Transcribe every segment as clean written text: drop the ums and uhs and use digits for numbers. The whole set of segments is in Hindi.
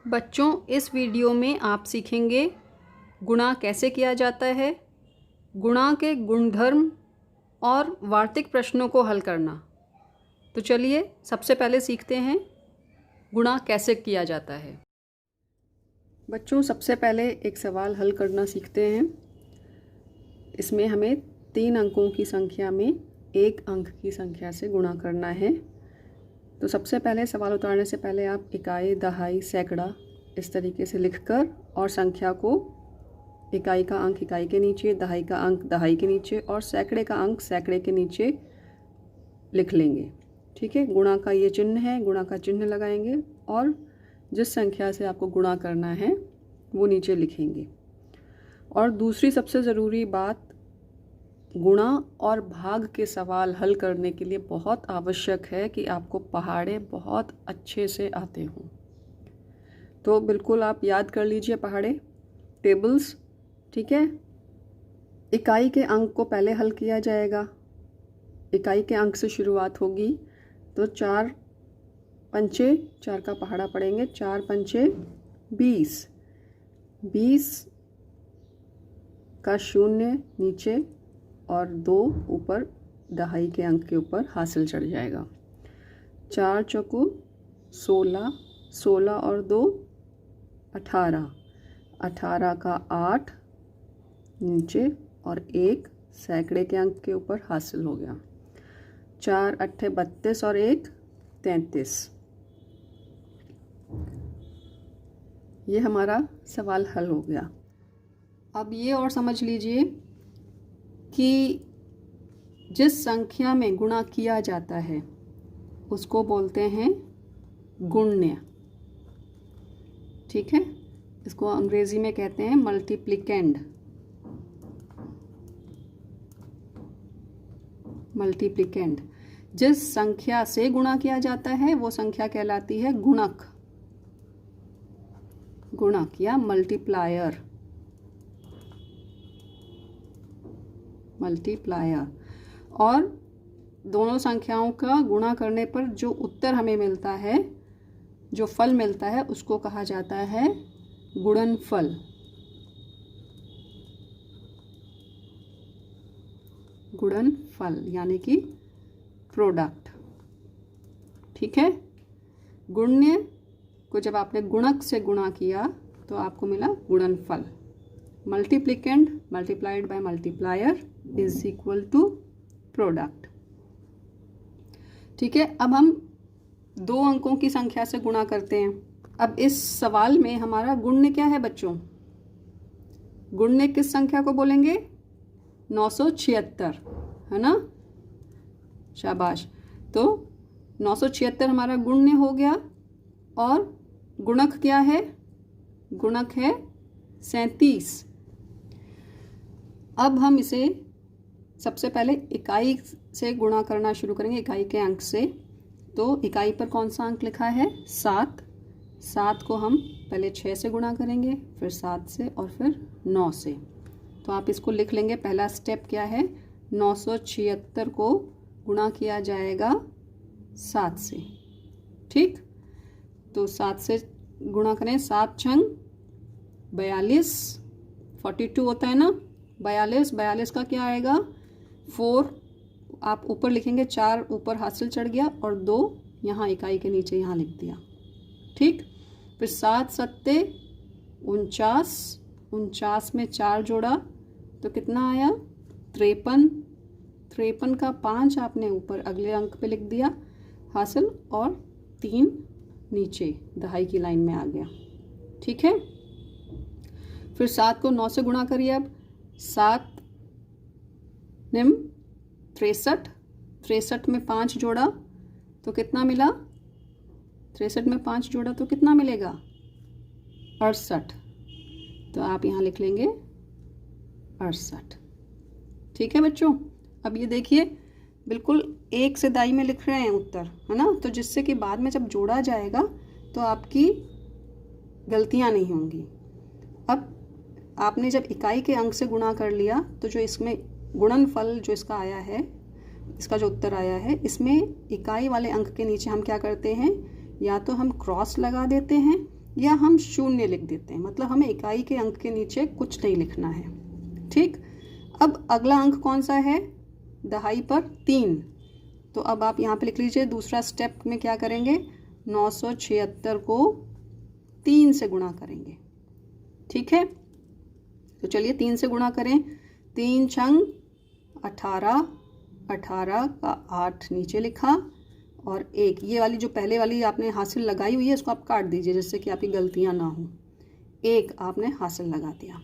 बच्चों, इस वीडियो में आप सीखेंगे गुणा कैसे किया जाता है, गुणा के गुणधर्म और वार्तिक प्रश्नों को हल करना। तो चलिए सबसे पहले सीखते हैं गुणा कैसे किया जाता है। बच्चों, सबसे पहले एक सवाल हल करना सीखते हैं। इसमें हमें 3 अंकों की संख्या में 1 अंक की संख्या से गुणा करना है। तो सबसे पहले सवाल उतारने से पहले आप इकाई, दहाई, सैकड़ा इस तरीके से लिखकर और संख्या को इकाई का अंक इकाई के नीचे, दहाई का अंक दहाई के नीचे और सैकड़े का अंक सैकड़े के नीचे लिख लेंगे। ठीक है, गुणा का ये चिन्ह है, गुणा का चिन्ह लगाएंगे और जिस संख्या से आपको गुणा करना है वो नीचे लिखेंगे। और दूसरी सबसे ज़रूरी बात, गुणा और भाग के सवाल हल करने के लिए बहुत आवश्यक है कि आपको पहाड़े बहुत अच्छे से आते हों। तो बिल्कुल आप याद कर लीजिए पहाड़े, टेबल्स। ठीक है, इकाई के अंक को पहले हल किया जाएगा। इकाई के अंक से शुरुआत होगी तो 4 पंचे 4 का पहाड़ा पड़ेंगे। 4 पंचे 20, 20 का 0 नीचे और 2 ऊपर दहाई के अंक के ऊपर हासिल चढ़ जाएगा। 4 चौकू 16, 16 और 2 18, 18 का 8 नीचे और 1 सैकड़े के अंक के ऊपर हासिल हो गया। 4 अट्ठे 32 और 1 33। ये हमारा सवाल हल हो गया। अब ये और समझ लीजिए कि जिस संख्या में गुणा किया जाता है उसको बोलते हैं गुण्य। ठीक है, इसको अंग्रेजी में कहते हैं मल्टीप्लिकेंड। मल्टीप्लिकेंड। जिस संख्या से गुणा किया जाता है वो संख्या कहलाती है गुणक, गुणक या मल्टीप्लायर। मल्टीप्लायर। और दोनों संख्याओं का गुणा करने पर जो उत्तर हमें मिलता है, जो फल मिलता है, उसको कहा जाता है गुणनफल। गुणनफल यानी कि प्रोडक्ट। ठीक है, गुण्य को जब आपने गुणक से गुणा किया तो आपको मिला गुणनफल। Multiplicand multiplied by multiplier is equal to product. ठीक है, अब हम 2 अंकों की संख्या से गुणा करते हैं। अब इस सवाल में हमारा गुण्य क्या है बच्चों? गुण्य किस संख्या को बोलेंगे? 976, है ना? शाबाश। तो 976 हमारा गुण्य हो गया। और गुणक क्या है? गुणक है 37। अब हम इसे सबसे पहले इकाई से गुणा करना शुरू करेंगे, इकाई के अंक से। तो इकाई पर कौन सा अंक लिखा है? 7। 7 को हम पहले 6 से गुणा करेंगे, फिर 7 से और फिर 9 से। तो आप इसको लिख लेंगे। पहला स्टेप क्या है? 976 को गुणा किया जाएगा 7 से। ठीक, तो 7 से गुणा करें। 7 छंग 42, 42 होता है ना? 42, 42 का क्या आएगा? 4 आप ऊपर लिखेंगे, 4 ऊपर हासिल चढ़ गया और 2 यहाँ इकाई के नीचे यहाँ लिख दिया। ठीक, फिर 7 सत्ते 49, 49 में 4 जोड़ा तो कितना आया? 53। 53 का 5 आपने ऊपर अगले अंक पे लिख दिया हासिल और 3 नीचे दहाई की लाइन में आ गया। ठीक है, फिर 7 को 9 से गुणा करिए। अब 7 निम 63, 63 में 5 जोड़ा तो कितना मिला? 63 में 5 जोड़ा तो कितना मिलेगा? 68। तो आप यहाँ लिख लेंगे 68। ठीक है बच्चों, अब ये देखिए बिल्कुल एक से दाई में लिख रहे हैं उत्तर, है ना? तो जिससे कि बाद में जब जोड़ा जाएगा तो आपकी गलतियाँ नहीं होंगी। अब आपने जब इकाई के अंक से गुणा कर लिया तो जो इसमें गुणनफल जो इसका आया है, इसका जो उत्तर आया है, इसमें इकाई वाले अंक के नीचे हम क्या करते हैं? या तो हम क्रॉस लगा देते हैं या हम शून्य लिख देते हैं, मतलब हमें इकाई के अंक के नीचे कुछ नहीं लिखना है। ठीक, अब अगला अंक कौन सा है? दहाई पर 3। तो अब आप यहाँ पे लिख लीजिए, दूसरा स्टेप में क्या करेंगे, 976 को 3 से गुणा करेंगे। ठीक है, तो चलिए 3 से गुणा करें। 3 छंग 18, 18 का 8 नीचे लिखा और 1, ये वाली जो पहले वाली आपने हासिल लगाई हुई है इसको आप काट दीजिए जिससे कि आपकी गलतियां ना हो। 1 आपने हासिल लगा दिया।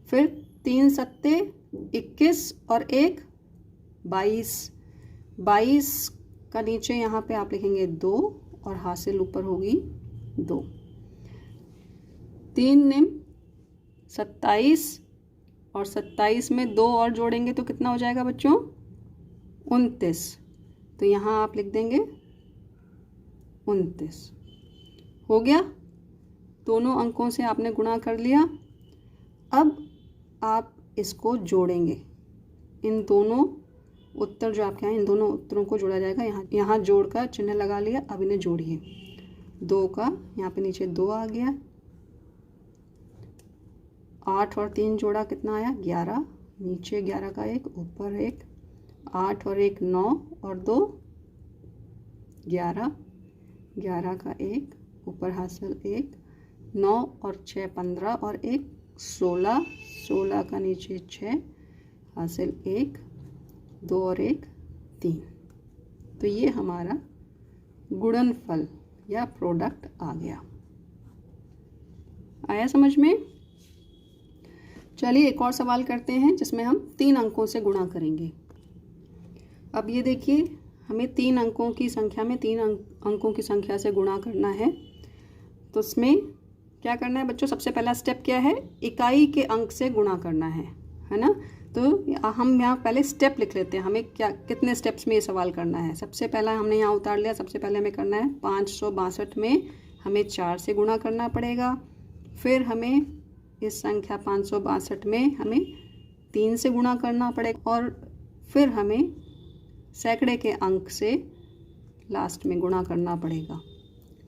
फिर 3 सत्ते 21 और 1 22। 22 का नीचे यहाँ पे आप लिखेंगे 2 और हासिल ऊपर होगी 2। 3 निम 27 और 27 में 2 और जोड़ेंगे तो कितना हो जाएगा बच्चों? 29। तो यहाँ आप लिख देंगे 29। हो गया, दोनों अंकों से आपने गुणा कर लिया। अब आप इसको जोड़ेंगे, इन दोनों उत्तर जो आपके हैं इन दोनों उत्तरों को जोड़ा जाएगा। यहाँ जोड़ का चिन्ह लगा लिया। अब इन्हें जोड़िए। 2 का यहाँ पे नीचे 2 आ गया, 8 और 3 जोड़ा कितना आया? 11। नीचे 11 का 1, ऊपर 1, 8 और 1 9 और 2 11, 11 का 1, ऊपर हासिल 1, 9 और 6 15 और 1 16, 16 का नीचे 6 हासिल 1, 2 और 1 3। तो ये हमारा गुणनफल या प्रोडक्ट आ गया। आया समझ में? चलिए एक और सवाल करते हैं जिसमें हम 3 अंकों से गुणा करेंगे। अब ये देखिए, हमें 3 अंकों की संख्या में 3 अंकों की संख्या से गुणा करना है। तो इसमें क्या करना है बच्चों? सबसे पहला स्टेप क्या है? इकाई के अंक से गुणा करना है ना? तो हम यहाँ पहले स्टेप लिख लेते हैं, हमें क्या कितने स्टेप्स में ये सवाल करना है। सबसे पहला हमने यहाँ उतार लिया। सबसे पहले हमें करना है 562 में हमें 4 से गुणा करना पड़ेगा। फिर हमें इस संख्या 562 में हमें 3 से गुणा करना पड़ेगा और फिर हमें सैकड़े के अंक से लास्ट में गुणा करना पड़ेगा।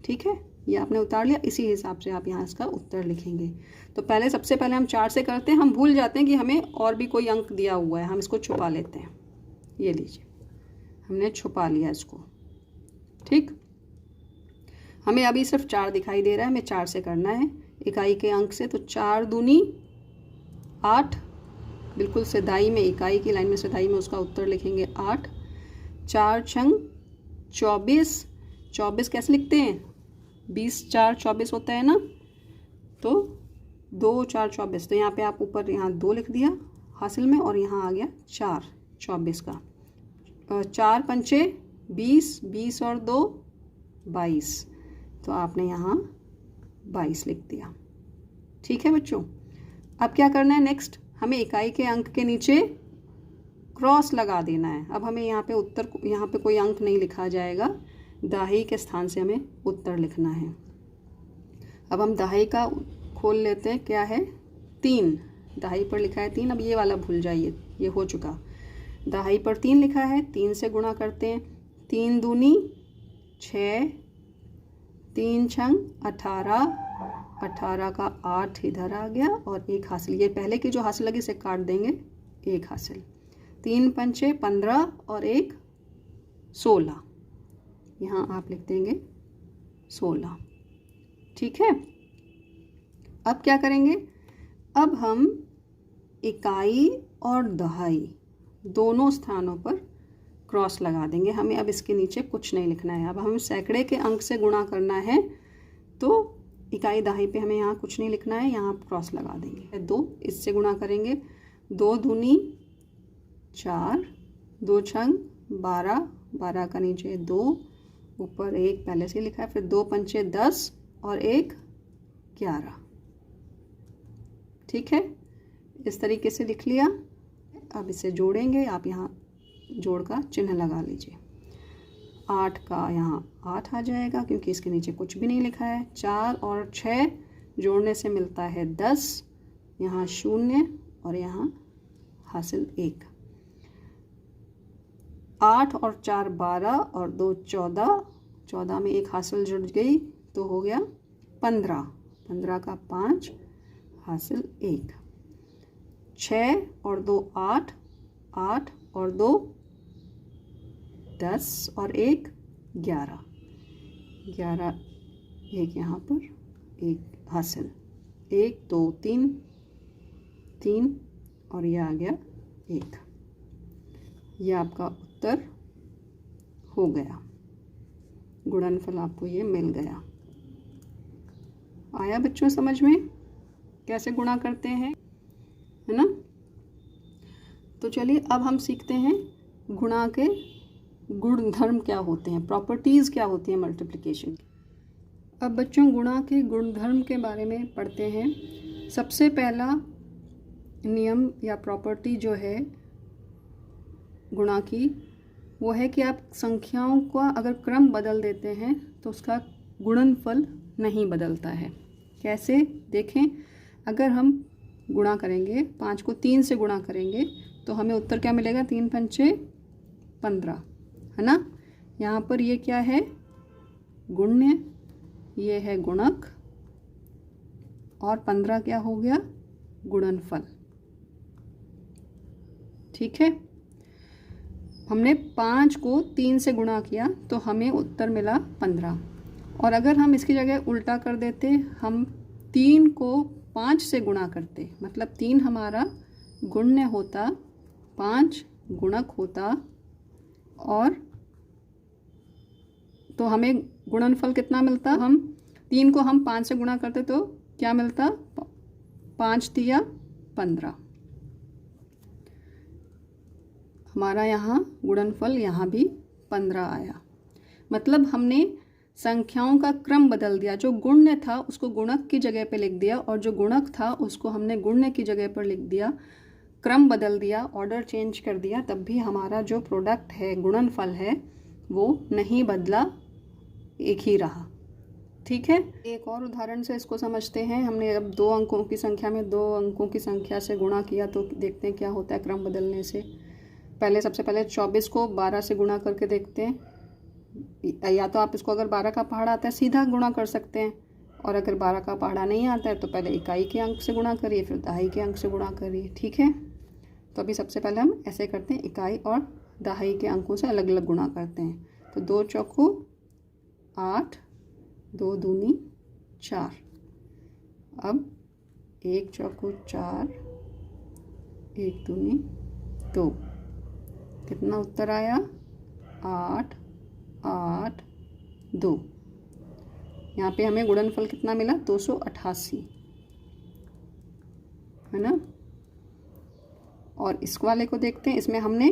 ठीक है, ये आपने उतार लिया। इसी हिसाब से आप यहाँ इसका उत्तर लिखेंगे। तो सबसे पहले हम 4 से करते हैं। हम भूल जाते हैं कि हमें और भी कोई अंक दिया हुआ है, हम इसको छुपा लेते हैं। ये लीजिए, हमने छुपा लिया इसको। ठीक, हमें अभी सिर्फ 4 दिखाई दे रहा है, हमें 4 से करना है इकाई के अंक से। तो 4 दूनी 8, बिल्कुल सिधाई में, इकाई की लाइन में सिधाई में उसका उत्तर लिखेंगे 8। 4 छंग 24। 24 कैसे लिखते हैं? 20 4 24 होता है ना। तो 2 4 24, तो यहाँ पे आप ऊपर यहाँ 2 लिख दिया हासिल में और यहाँ आ गया 4 24 का। 4 पंचे 20, 20 और 2 22, तो आपने यहाँ 22 लिख दिया। ठीक है बच्चों, अब क्या करना है नेक्स्ट? हमें इकाई के अंक के नीचे क्रॉस लगा देना है। अब हमें यहाँ पे यहाँ पे कोई अंक नहीं लिखा जाएगा, दहाई के स्थान से हमें उत्तर लिखना है। अब हम दहाई का खोल लेते हैं। क्या है? 3, दहाई पर लिखा है 3। अब ये वाला भूल जाइए, ये हो चुका। दहाई पर 3 लिखा है, 3 से गुणा करते हैं। 3 दूनी 6, 3 छंग 18, 18 का 8 इधर आ गया और 1 हासिल। ये पहले की जो हासिल लगी इसे काट देंगे, 1 हासिल। 3 पंचे 15 और 1 16, यहाँ आप लिख देंगे 16। ठीक है, अब क्या करेंगे? अब हम इकाई और दहाई दोनों स्थानों पर क्रॉस लगा देंगे। हमें अब इसके नीचे कुछ नहीं लिखना है। अब हमें सैकड़े के अंक से गुणा करना है, तो इकाई दहाई पे हमें यहाँ कुछ नहीं लिखना है, यहाँ आप क्रॉस लगा देंगे। 2 इससे गुणा करेंगे। 2 दूनी 4, 2 छंग 12, 12 का नीचे 2, ऊपर 1 पहले से लिखा है। फिर 2 पंचे 10 और 1 11। ठीक है, इस तरीके से लिख लिया। अब इसे जोड़ेंगे। आप यहाँ जोड़ का चिन्ह लगा लीजिए। 8 का यहाँ 8 आ जाएगा क्योंकि इसके नीचे कुछ भी नहीं लिखा है। 4 और 6 जोड़ने से मिलता है 10, यहाँ 0 और यहाँ हासिल 1। 8 और 4 12 और 2 14, 14 में 1 हासिल जुड़ गई तो हो गया 15, 15 का 5 हासिल 1, 6 और 2 8, 8 और 2 10 और 1 11, 11 एक यहाँ पर 1 हासिल, 1 2 3 3 और यह आ गया 1। यह आपका उत्तर हो गया, गुणनफल आपको ये मिल गया। आया बच्चों समझ में कैसे गुणा करते हैं, है ना। तो चलिए अब हम सीखते हैं गुणा के गुणधर्म क्या होते हैं, प्रॉपर्टीज़ क्या होती हैं मल्टीप्लिकेशन की। अब बच्चों गुणा के गुणधर्म के बारे में पढ़ते हैं। सबसे पहला नियम या प्रॉपर्टी जो है गुणा की, वो है कि आप संख्याओं का अगर क्रम बदल देते हैं तो उसका गुणनफल नहीं बदलता है। कैसे देखें, अगर हम गुणा करेंगे 5 को 3 से गुणा करेंगे तो हमें उत्तर क्या मिलेगा, 3 पंचे 15, है ना। यहाँ पर ये क्या है, गुण्य, ये है गुणक, और 15 क्या हो गया, गुणनफल। ठीक है, हमने 5 को 3 से गुणा किया तो हमें उत्तर मिला 15, और अगर हम इसकी जगह उल्टा कर देते, हम 3 को 5 से गुणा करते, मतलब 3 हमारा गुण्य होता, 5 गुणक होता, और तो हमें गुणनफल कितना मिलता, हम 3 को हम 5 से गुणा करते तो क्या मिलता, 5 तिया 15। हमारा यहाँ गुणनफल यहाँ भी 15 आया। मतलब हमने संख्याओं का क्रम बदल दिया, जो गुण्य था उसको गुणक की जगह पे लिख दिया, और जो गुणक था उसको हमने गुण्य की जगह पर लिख दिया, क्रम बदल दिया, ऑर्डर चेंज कर दिया, तब भी हमारा जो प्रोडक्ट है, गुणनफल है, वो नहीं बदला, एक ही रहा। ठीक है, एक और उदाहरण से इसको समझते हैं। हमने अब 2 अंकों की संख्या में 2 अंकों की संख्या से गुणा किया, तो देखते हैं क्या होता है क्रम बदलने से। सबसे पहले 24 को 12 से गुणा करके देखते हैं। या तो आप इसको अगर 12 का पहाड़ा आता है सीधा गुणा कर सकते हैं, और अगर 12 का पहाड़ा नहीं आता है तो पहले इकाई के अंक से गुणा करिए, फिर दहाई के अंक से गुणा करिए। ठीक है, तो अभी सबसे पहले हम ऐसे करते हैं, इकाई और दहाई के अंकों से अलग अलग गुणा करते हैं। तो 2 चौको 8, 2 दूनी 4, अब 1 चौको 4, 1 दूनी 2, कितना उत्तर आया, 8 8 2। यहाँ पे हमें गुणनफल कितना मिला, 288, है ना। और इस वाले को देखते हैं, इसमें हमने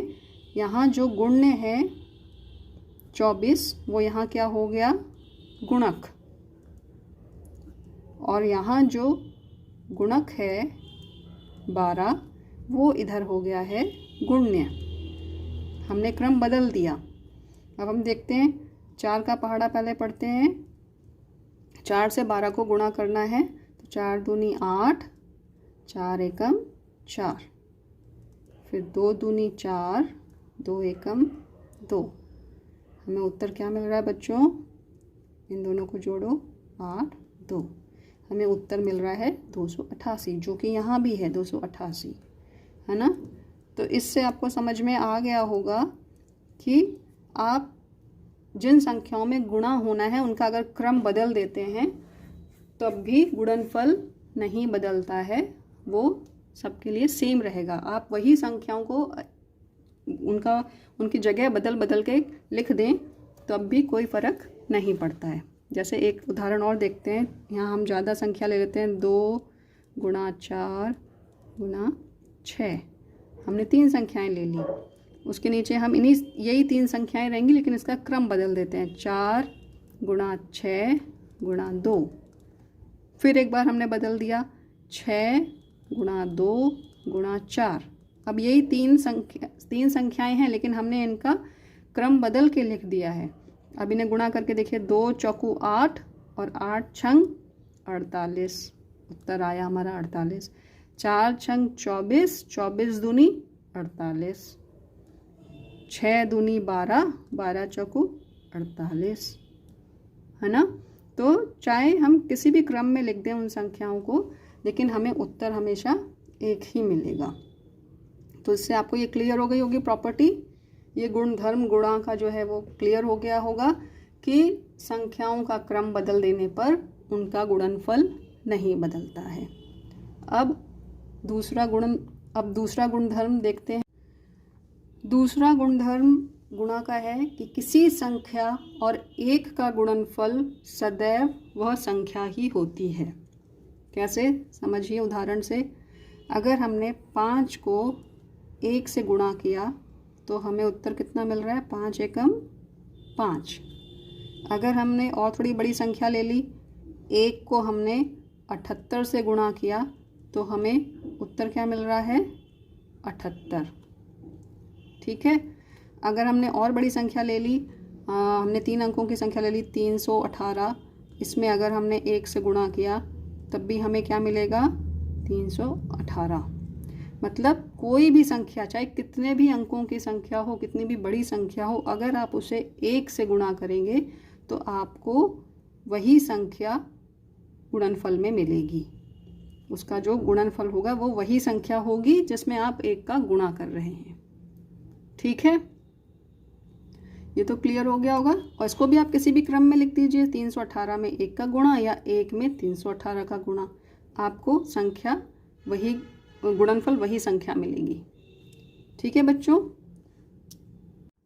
यहाँ जो गुण्य है 24, वो यहाँ क्या हो गया, गुणक, और यहाँ जो गुणक है 12, वो इधर हो गया है गुण्य। हमने क्रम बदल दिया। अब हम देखते हैं 4 का पहाड़ा पहले पढ़ते हैं। 4 से 12 को गुणा करना है, तो 4 दूनी 8, 4 एकम 4, फिर 2 दूनी 4, 2 एकम 2। हमें उत्तर क्या मिल रहा है बच्चों, इन दोनों को जोड़ो, 8 2, हमें उत्तर मिल रहा है 288, जो कि यहाँ भी है 288, है ना। तो इससे आपको समझ में आ गया होगा कि आप जिन संख्याओं में गुणा होना है उनका अगर क्रम बदल देते हैं तब भी गुणनफल नहीं बदलता है, वो सबके लिए सेम रहेगा। आप वही संख्याओं को उनकी जगह बदल बदल के लिख दें तब भी कोई फ़र्क नहीं पड़ता है। जैसे एक उदाहरण और देखते हैं, यहाँ हम ज़्यादा संख्या ले लेते हैं, 2 गुणा 4 गुणा 6, हमने 3 संख्याएं ले ली, उसके नीचे हम यही 3 संख्याएं रहेंगी, लेकिन इसका क्रम बदल देते हैं, 4 गुणा 6 गुणा 2, फिर एक बार हमने बदल दिया 6 गुणा 2 गुणा 4। अब यही 3 संख्याएं हैं, लेकिन हमने इनका क्रम बदल के लिख दिया है। अब इन्हें गुणा करके देखिए, 2 चौकू 8 और 8 छंग 48, उत्तर आया हमारा 48। 4 छंग 24, 24 दूनी 48, 6 दूनी 12, 12 चौकू 48, है ना। तो चाहे हम किसी भी क्रम में लिख दें उन संख्याओं को, लेकिन हमें उत्तर हमेशा एक ही मिलेगा। तो इससे आपको ये क्लियर हो गई होगी प्रॉपर्टी, ये गुणधर्म गुणा का जो है वो क्लियर हो गया होगा कि संख्याओं का क्रम बदल देने पर उनका गुणनफल नहीं बदलता है। अब दूसरा गुणधर्म देखते हैं। दूसरा गुणधर्म गुणा का है कि किसी संख्या और एक का गुणनफल सदैव वह संख्या ही होती है। कैसे, समझिए उदाहरण से। अगर हमने 5 को 1 से गुणा किया तो हमें उत्तर कितना मिल रहा है, 5 एकम 5। अगर हमने और थोड़ी बड़ी संख्या ले ली, 1 को हमने 78 से गुणा किया तो हमें उत्तर क्या मिल रहा है, 78। ठीक है। अगर हमने और बड़ी संख्या ले ली, हमने 3 अंकों की संख्या ले ली 318, इसमें अगर हमने 1 से गुणा किया तब भी हमें क्या मिलेगा, 318। मतलब कोई भी संख्या, चाहे कितने भी अंकों की संख्या हो, कितनी भी बड़ी संख्या हो, अगर आप उसे 1 से गुणा करेंगे तो आपको वही संख्या गुणनफल में मिलेगी। उसका जो गुणनफल होगा वो वही संख्या होगी जिसमें आप 1 का गुणा कर रहे हैं। ठीक है, ये तो क्लियर हो गया होगा। और इसको भी आप किसी भी क्रम में लिख दीजिए, 318 में 1 का गुणा या 1 में 318 का गुणा, आपको संख्या वही, गुणनफल वही संख्या मिलेगी। ठीक है बच्चों।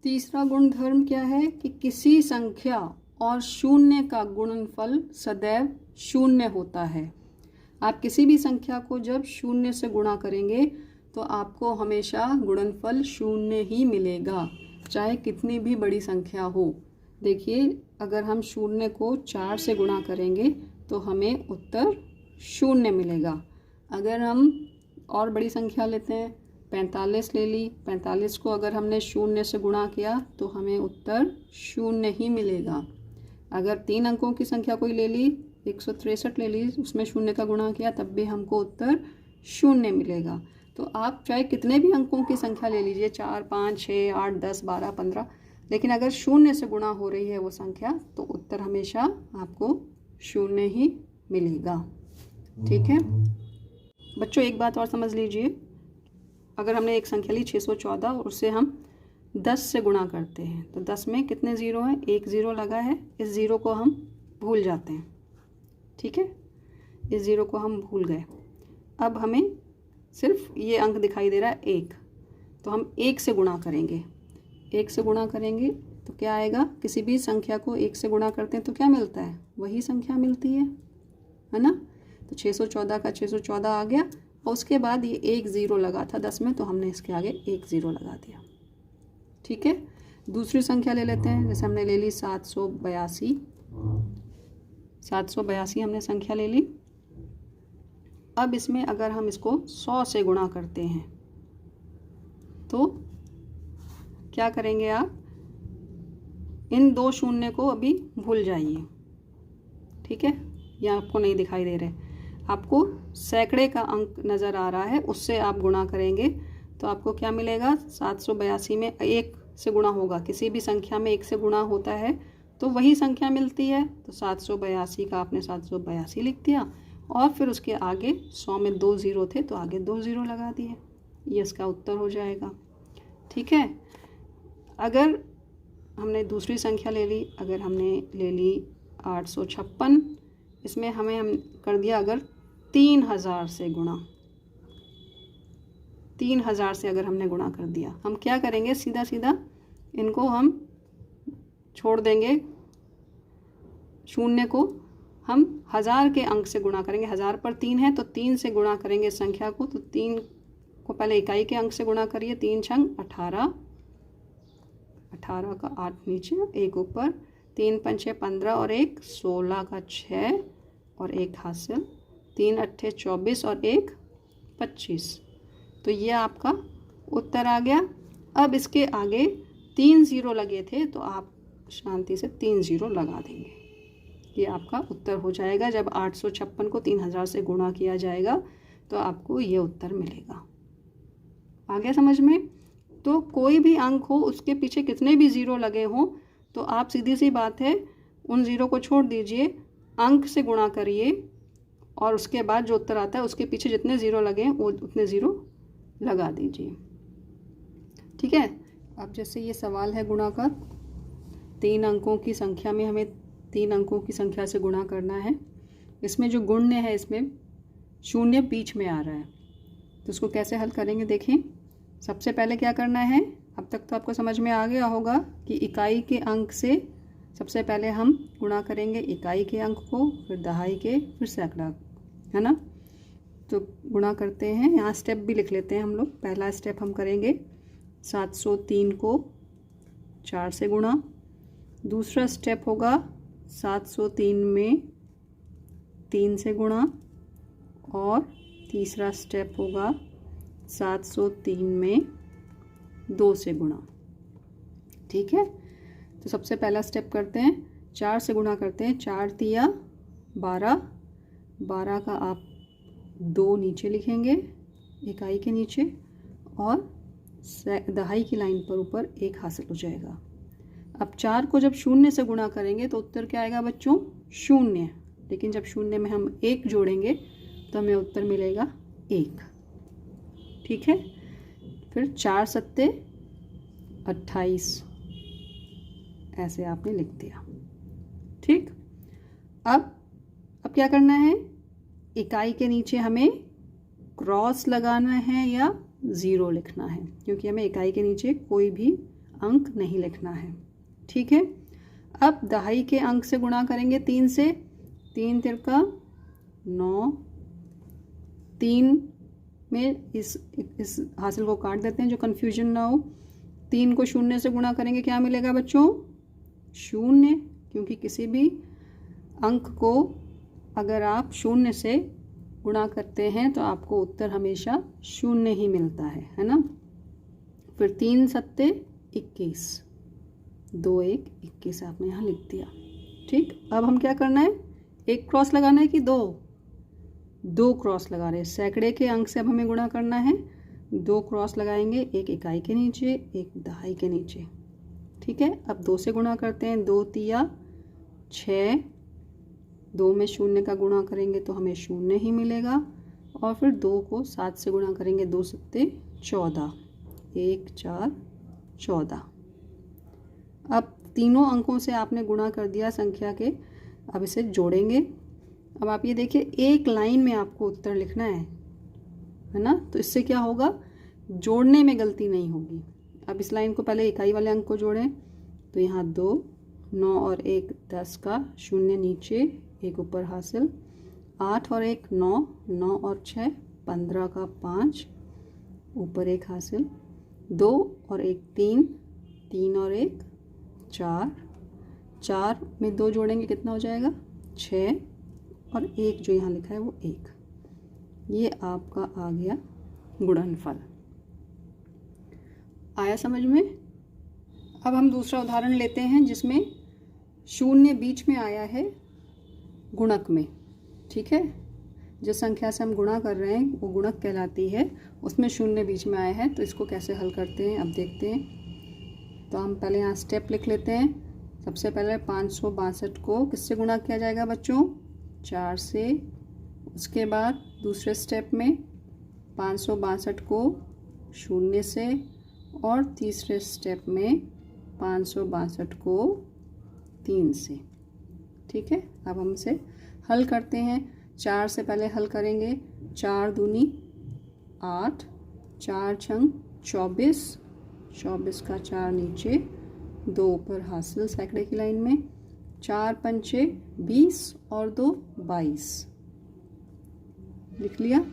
तीसरा गुणधर्म क्या है कि किसी संख्या और शून्य का गुणनफल सदैव शून्य होता है। आप किसी भी संख्या को जब शून्य से गुणा करेंगे तो आपको हमेशा गुणनफल शून्य ही मिलेगा, चाहे कितनी भी बड़ी संख्या हो। देखिए, अगर हम शून्य को 4 से गुणा करेंगे तो हमें उत्तर शून्य मिलेगा। अगर हम और बड़ी संख्या लेते हैं, 45 ले ली, 45 को अगर हमने शून्य से गुणा किया तो हमें उत्तर शून्य ही मिलेगा। अगर 3 अंकों की संख्या कोई ले ली, 163 ले ली, उसमें शून्य का गुणा किया तब भी हमको उत्तर शून्य मिलेगा। तो आप चाहे कितने भी अंकों की संख्या ले लीजिए, 4, 5, 6, 8, 10, 12, 15, लेकिन अगर शून्य से गुणा हो रही है वो संख्या तो उत्तर हमेशा आपको शून्य ही मिलेगा। ठीक है बच्चों, एक बात और समझ लीजिए। अगर हमने एक संख्या ली 614 और उसे हम 10 से गुणा करते हैं तो 10 में कितने ज़ीरो हैं, 1 ज़ीरो लगा है, इस ज़ीरो को हम भूल जाते हैं। ठीक है, इस ज़ीरो को हम भूल गए। अब हमें सिर्फ ये अंक दिखाई दे रहा है 1, तो हम 1 से गुणा करेंगे। 1 से गुणा करेंगे तो क्या आएगा, किसी भी संख्या को 1 से गुणा करते हैं तो क्या मिलता है, वही संख्या मिलती है ना। तो 614 का 614 आ गया और उसके बाद ये 1 ज़ीरो लगा था 10 में, तो हमने इसके आगे 1 ज़ीरो लगा दिया। ठीक है, दूसरी संख्या ले लेते हैं। जैसे हमने ले ली 782, 782 हमने संख्या ले ली। अब इसमें अगर हम इसको 100 से गुणा करते हैं तो क्या करेंगे आप, इन 2 शून्य को अभी भूल जाइए। ठीक है, ये आपको नहीं दिखाई दे रहे, आपको सैकड़े का अंक नज़र आ रहा है, उससे आप गुणा करेंगे तो आपको क्या मिलेगा, 782 में 1 से गुणा होगा। किसी भी संख्या में 1 से गुणा होता है तो वही संख्या मिलती है। तो 782 का आपने 782 लिख दिया और फिर उसके आगे 100 में 2 ज़ीरो थे तो आगे 2 ज़ीरो लगा दिए, ये इसका उत्तर हो जाएगा। ठीक है, अगर हमने दूसरी संख्या ले ली, अगर हमने ले ली 856, इसमें हम कर दिया अगर 3000 से गुणा, 3000 से अगर हमने गुणा कर दिया, हम क्या करेंगे, सीधा सीधा इनको हम छोड़ देंगे, शून्य को हम 1000 के अंक से गुणा करेंगे। 1000 पर 3 है तो 3 से गुणा करेंगे संख्या को, तो 3 को पहले इकाई के अंक से गुणा करिए, 3 छंग 18, 18 का 8 नीचे 1 ऊपर, 3 पंचे 15 और 1 16 का 6 और 1 हासिल, 3 अट्ठे 24 और 1 25। तो ये आपका उत्तर आ गया। अब इसके आगे 3 ज़ीरो लगे थे तो आप शांति से 3 ज़ीरो लगा देंगे, ये आपका उत्तर हो जाएगा। जब 856 को 3000 से गुणा किया जाएगा तो आपको ये उत्तर मिलेगा। आ गया समझ में। तो कोई भी अंक हो, उसके पीछे कितने भी ज़ीरो लगे हों, तो आप सीधी सी बात है उन ज़ीरो को छोड़ दीजिए अंक से गुणा करिए और उसके बाद जो उत्तर आता है उसके पीछे जितने ज़ीरो लगे वो उतने ज़ीरो लगा दीजिए। ठीक है। अब जैसे ये सवाल है गुणा का, 3 अंकों की संख्या में हमें 3 अंकों की संख्या से गुणा करना है। इसमें जो गुण्य है इसमें शून्य बीच में आ रहा है, तो उसको कैसे हल करेंगे देखें। सबसे पहले क्या करना है, अब तक तो आपको समझ में आ गया होगा कि इकाई के अंक से सबसे पहले हम गुणा करेंगे इकाई के अंक को, फिर दहाई के, फिर सैकड़ा, है ना। तो गुणा करते हैं, यहाँ स्टेप भी लिख लेते हैं हम लोग। पहला स्टेप हम करेंगे 703 को 4 से गुणा। दूसरा स्टेप होगा 703 में 3 से गुणा। और तीसरा स्टेप होगा 703 में 2 से गुणा। ठीक है। तो सबसे पहला स्टेप करते हैं, 4 से गुणा करते हैं। 4 तिया 12, 12 का आप 2 नीचे लिखेंगे इकाई के नीचे, और दहाई की लाइन पर ऊपर 1 हासिल हो जाएगा। अब 4 को जब शून्य से गुणा करेंगे तो उत्तर क्या आएगा बच्चों, 0। लेकिन जब शून्य में हम 1 जोड़ेंगे तो हमें उत्तर मिलेगा 1। ठीक है। फिर 4 सत्ते 28, ऐसे आपने लिख दिया। ठीक। अब क्या करना है, इकाई के नीचे हमें क्रॉस लगाना है या 0 लिखना है, क्योंकि हमें इकाई के नीचे कोई भी अंक नहीं लिखना है। ठीक है। अब दहाई के अंक से गुणा करेंगे 3 से। 3 तिरका 9, 3 में इस हासिल को काट देते हैं जो कन्फ्यूजन ना हो। 3 को 0 से गुणा करेंगे, क्या मिलेगा बच्चों, 0, क्योंकि किसी भी अंक को अगर आप 0 से गुणा करते हैं तो आपको उत्तर हमेशा 0 ही मिलता है ना। फिर 3 सत्ते 21, 2 1 21 आपने यहाँ लिख दिया। ठीक। अब हम क्या करना है, एक क्रॉस लगाना है कि 2 क्रॉस लगा रहे हैं। सैकड़े के अंक से अब हमें गुणा करना है, 2 क्रॉस लगाएंगे, एक इकाई के नीचे, एक दहाई के नीचे। ठीक है। अब 2 से गुणा करते हैं। 2 तिया 6, 2 में 0 का गुणा करेंगे तो हमें 0 ही मिलेगा। और फिर 2 को 7 से गुणा करेंगे, 2 सत्ते 14, 1 4 14। अब तीनों अंकों से आपने गुणा कर दिया संख्या के, अब इसे जोड़ेंगे। अब आप ये देखिए, एक लाइन में आपको उत्तर लिखना है ना, तो इससे क्या होगा, जोड़ने में गलती नहीं होगी। अब इस लाइन को पहले इकाई वाले अंक को जोड़ें, तो यहाँ 2, 9 और 1 10 का 0 नीचे, 1 ऊपर हासिल, 8 और 1 9, 9 और 6 15 का 5 ऊपर 1 हासिल, 2 और 1 3, 3 और 1 4, 4 में 2 जोड़ेंगे कितना हो जाएगा, 6, और 1 जो यहाँ लिखा है वो 1। ये आपका आ गया गुणनफल। आया समझ में। अब हम दूसरा उदाहरण लेते हैं जिसमें 0 बीच में आया है गुणक में। ठीक है। जिस संख्या से हम गुणा कर रहे हैं वो गुणक कहलाती है, उसमें 0 बीच में आया है। तो इसको कैसे हल करते हैं अब देखते हैं। तो हम पहले यहाँ स्टेप लिख लेते हैं। सबसे पहले 562 को किससे गुणा किया जाएगा बच्चों, 4 से। उसके बाद दूसरे स्टेप में 562 को 0 से, और तीसरे स्टेप में 562 को 3 से। ठीक है। अब हम इसे हल करते हैं। 4 से पहले हल करेंगे, 4 दूनी 8, 4 छंग 24, 24 का 4 नीचे, 2 ऊपर हासिल सैकड़े की लाइन में, 4 पंचे 20 और 2 22 लिख लिया।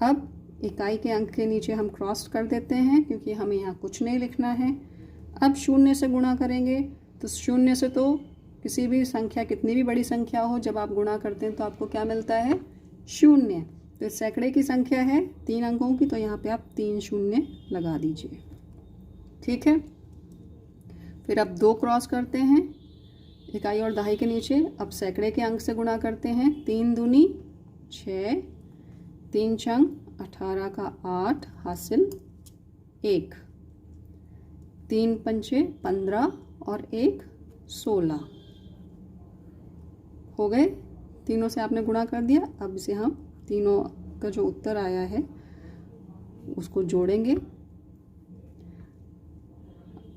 अब इकाई के अंक के नीचे हम क्रॉस कर देते हैं क्योंकि हमें यहाँ कुछ नहीं लिखना है। अब 0 से गुणा करेंगे, तो 0 से तो किसी भी संख्या, कितनी भी बड़ी संख्या हो, जब आप गुणा करते हैं तो आपको क्या मिलता है, 0। तो इस सैकड़े की संख्या है 3 अंकों की, तो यहाँ पे आप 3 0 लगा दीजिए। ठीक है। फिर अब 2 क्रॉस करते हैं इकाई और दहाई के नीचे। अब सैकड़े के अंक से गुणा करते हैं। 3 दूनी 6, 3 छंग 18 का 8 हासिल 1, 3 पंचे 15 और 1 16 हो गए, तीनों से आपने गुणा कर दिया। अब इसे हम तीनों का जो उत्तर आया है उसको जोड़ेंगे।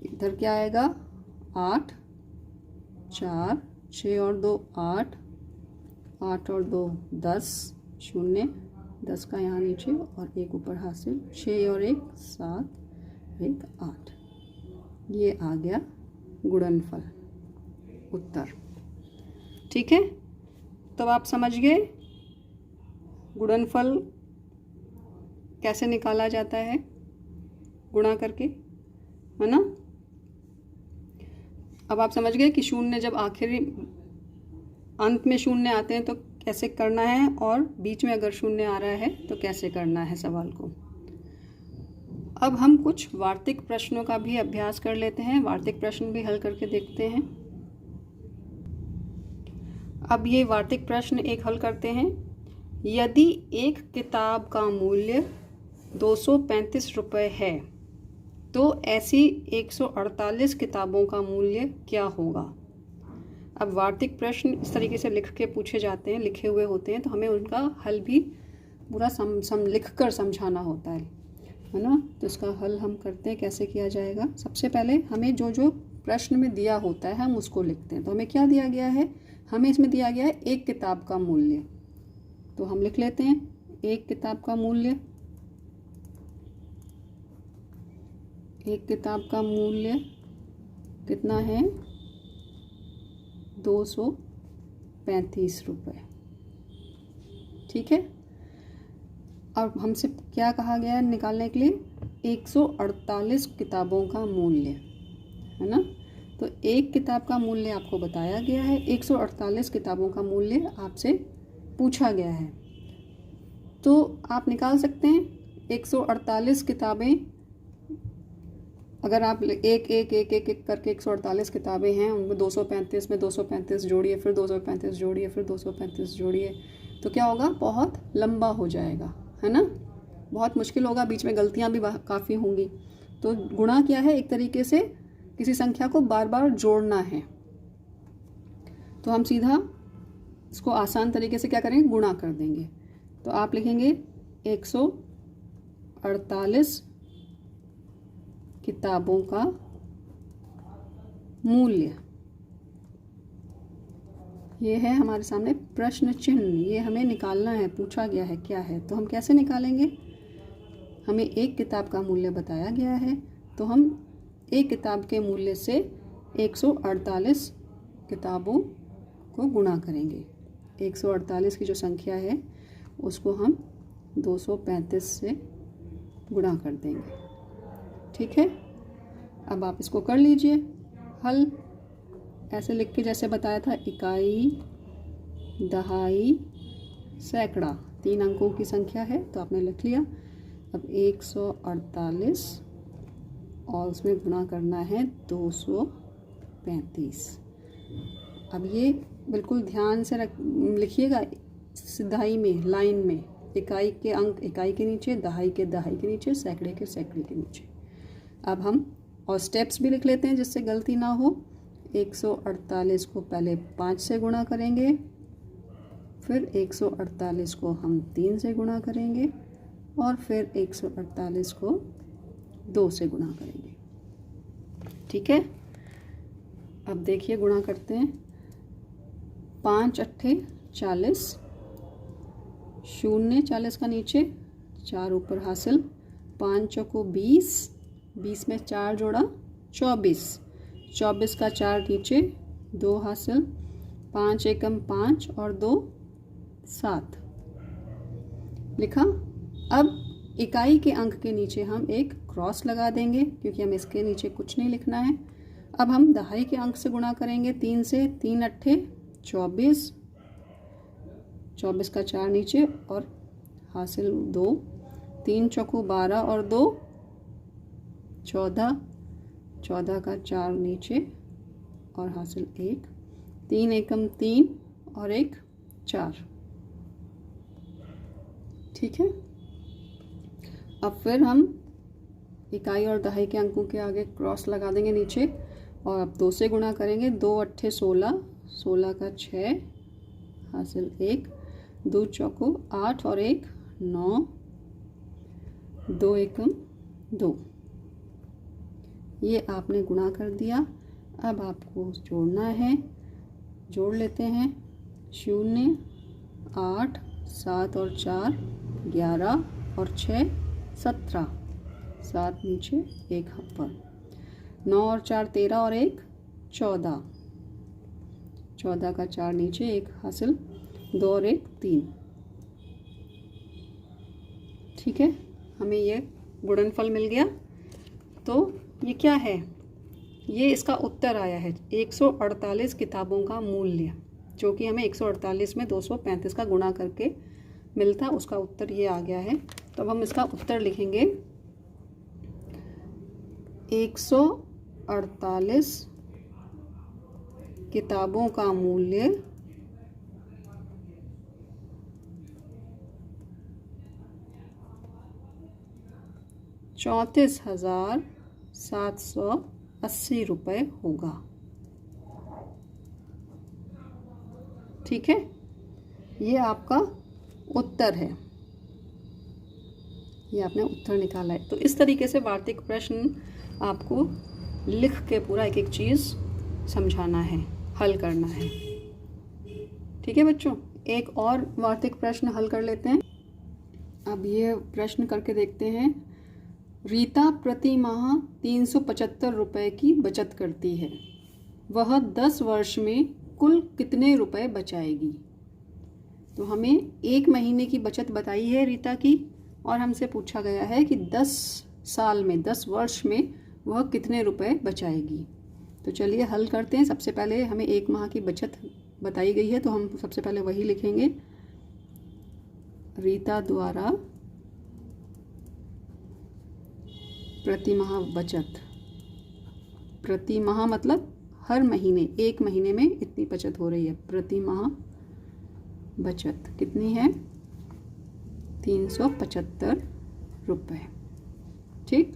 इधर क्या आएगा 8, 4, 6 और 2 8, 8 और 2 10, 0 10 का यहाँ नीचे और 1 ऊपर हासिल, 6 और 1 7, 1 8। ये आ गया गुणनफल उत्तर। ठीक है, तो आप समझ गए गुणनफल कैसे निकाला जाता है गुणा करके, है ना। अब आप समझ गए कि शून्य जब आखिरी अंत में शून्य आते हैं तो कैसे करना है, और बीच में अगर शून्य आ रहा है तो कैसे करना है सवाल को। अब हम कुछ वार्तिक प्रश्नों का भी अभ्यास कर लेते हैं, वार्तिक प्रश्न भी हल करके देखते हैं। अब ये वार्तिक प्रश्न एक हल करते हैं। यदि एक किताब का मूल्य 235 रुपये है तो ऐसी 148 किताबों का मूल्य क्या होगा। अब वार्तिक प्रश्न इस तरीके से लिख के पूछे जाते हैं, लिखे हुए होते हैं, तो हमें उनका हल भी पूरा लिख कर समझाना होता है ना। तो इसका हल हम करते हैं, कैसे किया जाएगा। सबसे पहले हमें जो जो प्रश्न में दिया होता है हम उसको लिखते हैं। तो हमें क्या दिया गया है, हमें इसमें दिया गया है एक किताब का मूल्य, तो हम लिख लेते हैं एक किताब का मूल्य। एक किताब का मूल्य कितना है 235 रुपये। ठीक है, अब हमसे क्या कहा गया है निकालने के लिए 148 किताबों का मूल्य, है ना। तो एक किताब का मूल्य आपको बताया गया है, 148 किताबों का मूल्य आपसे पूछा गया है। तो आप निकाल सकते हैं 148 किताबें। अगर आप एक करके 148 किताबें हैं, उनमें 235 में 235 जोड़िए, फिर 235 जोड़िए, फिर 235 जोड़िए, तो क्या होगा, बहुत लंबा हो जाएगा, है ना, बहुत मुश्किल होगा, बीच में गलतियां भी काफ़ी होंगी। तो गुणा क्या है, एक तरीके से किसी संख्या को बार बार जोड़ना है। तो हम सीधा इसको आसान तरीके से क्या करेंगे, गुणा कर देंगे। तो आप लिखेंगे 148 किताबों का मूल्य, ये है हमारे सामने प्रश्न चिन्ह, ये हमें निकालना है, पूछा गया है क्या है। तो हम कैसे निकालेंगे, हमें एक किताब का मूल्य बताया गया है, तो हम एक किताब के मूल्य से 148 किताबों को गुणा करेंगे। 148 की जो संख्या है उसको हम 235 से गुणा कर देंगे। ठीक है, अब आप इसको कर लीजिए हल, ऐसे लिख के जैसे बताया था, इकाई, दहाई, सैकड़ा, 3 अंकों की संख्या है तो आपने लिख लिया। अब 148 और उसमें गुणा करना है 235। अब ये बिल्कुल ध्यान से लिखिएगा, सिधाई में, लाइन में, इकाई के अंक इकाई के नीचे, दहाई के नीचे, सैकड़े के के नीचे। अब हम और स्टेप्स भी लिख लेते हैं जिससे गलती ना हो। 148 को पहले 5 से गुणा करेंगे, फिर 148 को हम 3 से गुणा करेंगे, और फिर 148 को 2 से गुणा करेंगे। ठीक है, अब देखिए गुणा करते हैं। 5 अट्ठे 40, 0 40 का नीचे, 4 ऊपर हासिल, 5 चौको 20, 20 में 4 जोड़ा 24, 24 का 4 नीचे, 2 हासिल, 5 एकम 5 और 2 7 लिखा। अब इकाई के अंक के नीचे हम एक क्रॉस लगा देंगे क्योंकि हम इसके नीचे कुछ नहीं लिखना है। अब हम दहाई के अंक से गुणा करेंगे 3 से, 3 अट्ठे 24, 24 का 4 नीचे और हासिल 2, 3 चौको 12 और 2 14, 14 का 4 नीचे और हासिल 1, 3 एकम 3 और 1 4। ठीक है, अब फिर हम इकाई और दहाई के अंकों के आगे क्रॉस लगा देंगे नीचे, और अब 2 से गुणा करेंगे। 2 अट्ठे 16, 16 का 6, हासिल 1, 2 चौको 8 और 1 9, 2 एकम 2। ये आपने गुणा कर दिया। अब आपको जोड़ना है, जोड़ लेते हैं। 0 8 7 और 4 11 और 6 17, 7 नीचे 1 ऊपर, 9 और 4 13 और 1 14, 14 का 4 नीचे 1 हासिल, 2 और 1 3। ठीक है, हमें ये गुणनफल मिल गया। तो ये क्या है? ये इसका उत्तर आया है 148 किताबों का मूल्य, जो कि हमें 148 में 235 का गुणा करके मिलता, उसका उत्तर ये आ गया है। तो अब हम इसका उत्तर लिखेंगे 148 किताबों का मूल्य 34,780 रुपये होगा। ठीक है, ये आपका उत्तर है, ये आपने उत्तर निकाला है। तो इस तरीके से वार्तिक प्रश्न आपको लिख के पूरा एक एक चीज़ समझाना है, हल करना है। ठीक है बच्चों, एक और वार्तिक प्रश्न हल कर लेते हैं। अब ये प्रश्न करके देखते हैं। रीता प्रति माह 375 रुपये की बचत करती है, वह 10 वर्ष में कुल कितने रुपए बचाएगी? तो हमें 1 महीने की बचत बताई है रीता की, और हमसे पूछा गया है कि 10 साल में, 10 वर्ष में वह कितने रुपए बचाएगी। तो चलिए हल करते हैं। सबसे पहले हमें 1 माह की बचत बताई गई है, तो हम सबसे पहले वही लिखेंगे। रीता द्वारा प्रति माह बचत, प्रति माह मतलब हर महीने, 1 महीने में इतनी बचत हो रही है। प्रति माह बचत कितनी है? 375 रुपये। ठीक,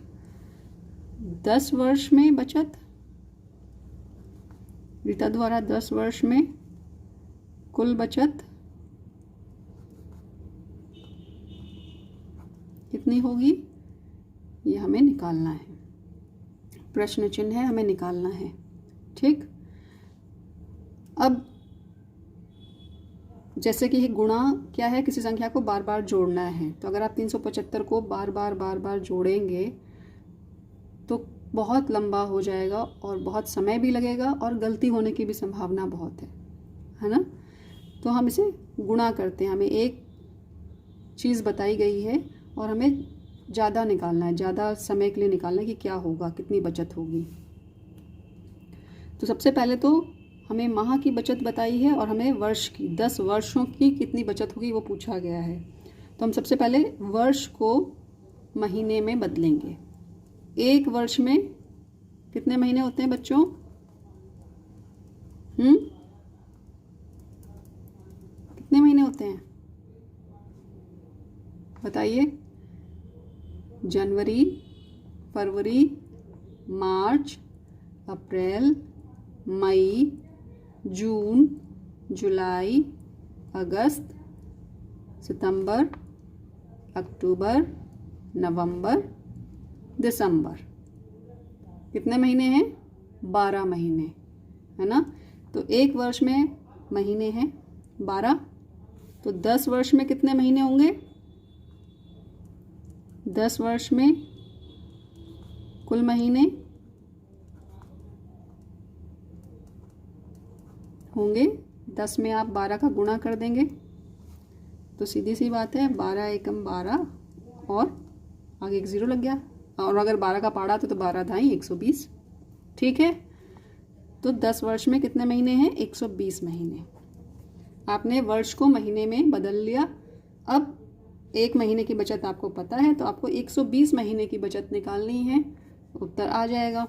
10 वर्ष में बचत, रीता द्वारा 10 वर्ष में कुल बचत कितनी होगी, ये हमें निकालना है। प्रश्न चिन्ह है, हमें निकालना है। ठीक, अब जैसे कि गुणा क्या है, किसी संख्या को बार बार जोड़ना है। तो अगर आप 375 को बार बार जोड़ेंगे तो बहुत लंबा हो जाएगा और बहुत समय भी लगेगा और गलती होने की भी संभावना बहुत है ना। तो हम इसे गुणा करते हैं। हमें एक चीज़ बताई गई है और हमें ज़्यादा निकालना है, ज़्यादा समय के लिए निकालना है कि क्या होगा, कितनी बचत होगी। तो सबसे पहले तो हमें माह की बचत बताई है और हमें वर्ष की, 10 वर्षों की कितनी बचत होगी वो पूछा गया है। तो हम सबसे पहले वर्ष को महीने में बदलेंगे। 1 वर्ष में कितने महीने होते हैं बच्चों? कितने महीने होते हैं बताइए? जनवरी, फरवरी, मार्च, अप्रैल, मई, जून, जुलाई, अगस्त, सितंबर, अक्टूबर, नवंबर, दिसंबर। कितने महीने हैं? 12 महीने, है ना। तो 1 वर्ष में महीने हैं 12, तो 10 वर्ष में कितने महीने होंगे? 10 वर्ष में कुल महीने होंगे, 10 में आप 12 का गुणा कर देंगे तो सीधी सी बात है 12 एकम 12 और आगे एक 0 लग गया, और अगर 12 का पाड़ा तो 12 धाई 120। ठीक है, तो 10 वर्ष में कितने महीने हैं? 120 महीने। आपने वर्ष को महीने में बदल लिया। अब 1 महीने की बचत आपको पता है, तो आपको 120 महीने की बचत निकालनी है। उत्तर आ जाएगा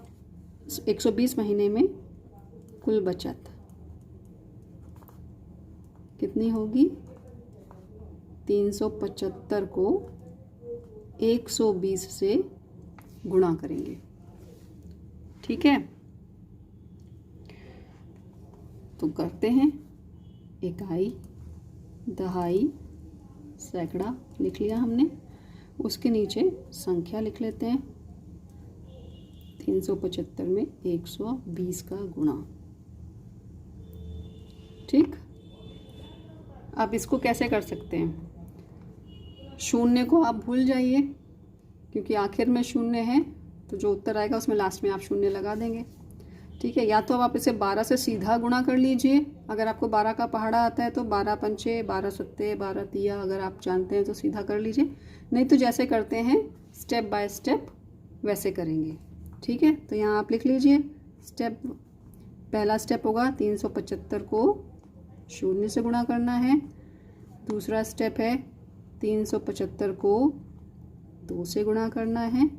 120 महीने में कुल बचत कितनी होगी? 375 को 120 से गुणा करेंगे। ठीक है, तो करते हैं। इकाई दहाई, सैकड़ा लिख लिया हमने। उसके नीचे संख्या लिख लेते हैं। 375 में 120 का गुणा। ठीक, अब इसको कैसे कर सकते हैं? शून्य को आप भूल जाइए, क्योंकि आखिर में शून्य है, तो जो उत्तर आएगा उसमें लास्ट में आप शून्य लगा देंगे। ठीक है, या तो अब आप इसे 12 से सीधा गुणा कर लीजिए। अगर आपको 12 का पहाड़ा आता है तो 12 पंचे, 12 सत्ते, 12 तिया, अगर आप जानते हैं तो सीधा कर लीजिए। नहीं तो जैसे करते हैं स्टेप बाय स्टेप वैसे करेंगे। ठीक है, तो यहाँ आप लिख लीजिए स्टेप। पहला स्टेप होगा 375 को शून्य से गुणा करना है। दूसरा स्टेप है 375 को 2 से गुणा करना है।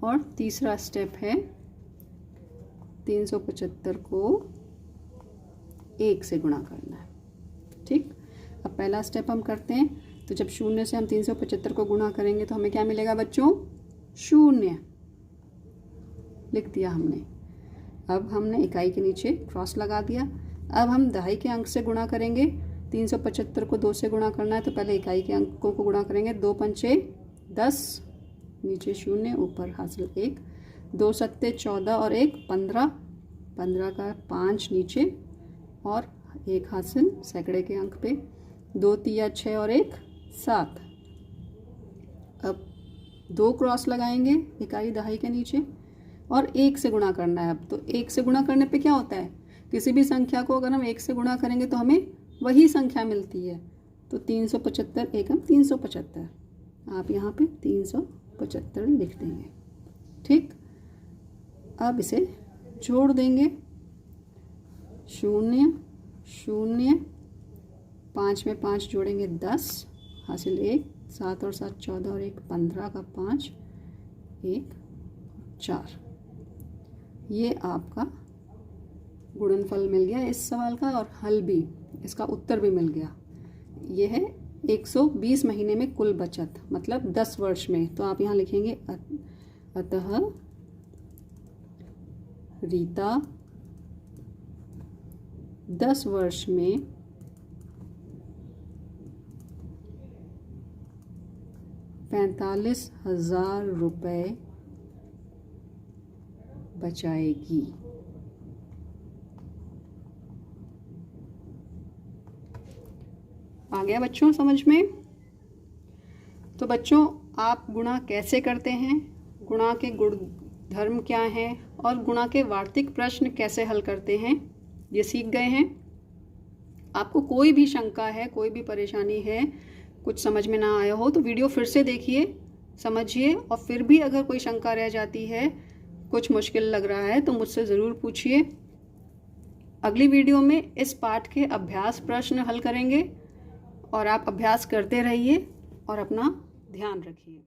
और तीसरा स्टेप है 375 को 1 से गुणा करना है। ठीक, अब पहला स्टेप हम करते हैं। तो जब शून्य से हम 375 को गुणा करेंगे तो हमें क्या मिलेगा बच्चों? शून्य लिख दिया हमने। अब हमने इकाई के नीचे क्रॉस लगा दिया। अब हम दहाई के अंक से गुणा करेंगे। 375 को 2 से गुणा करना है, तो पहले इकाई के अंकों को गुणा करेंगे। 2 पंचे 10, नीचे शून्य, ऊपर हासिल 1। 2 सत्ते 14 और 1 15, 15 का 5 नीचे और 1 हासिल सैकड़े के अंक पे। 2 तिया 6 और 1 7। अब 2 क्रॉस लगाएंगे इकाई दहाई के नीचे और 1 से गुणा करना है। अब तो 1 से गुणा करने पे क्या होता है? किसी भी संख्या को अगर हम 1 से गुणा करेंगे तो हमें वही संख्या मिलती है। तो 375 एकम 375, आप यहाँ पे 375 लिख देंगे। ठीक, अब इसे जोड़ देंगे। 0 0, 5 में 5 जोड़ेंगे 10, हासिल 1। 7 और 7 14 और 1 15 का 5, 1 4। ये आपका गुणनफल मिल गया इस सवाल का, और हल भी, इसका उत्तर भी मिल गया। ये है 120 महीने में कुल बचत, मतलब 10 वर्ष में। तो आप यहाँ लिखेंगे अतः रीता 10 वर्ष में 45,000 रुपये बचाएगी। आ गया बच्चों समझ में? तो बच्चों, आप गुणा कैसे करते हैं, गुणा के गुण धर्म क्या है, और गुणा के वार्तिक प्रश्न कैसे हल करते हैं, ये सीख गए हैं। आपको कोई भी शंका है, कोई भी परेशानी है, कुछ समझ में ना आया हो तो वीडियो फिर से देखिए, समझिए, और फिर भी अगर कोई शंका रह जाती है, कुछ मुश्किल लग रहा है, तो मुझसे ज़रूर पूछिए। अगली वीडियो में इस पाठ के अभ्यास प्रश्न हल करेंगे, और आप अभ्यास करते रहिए और अपना ध्यान रखिए।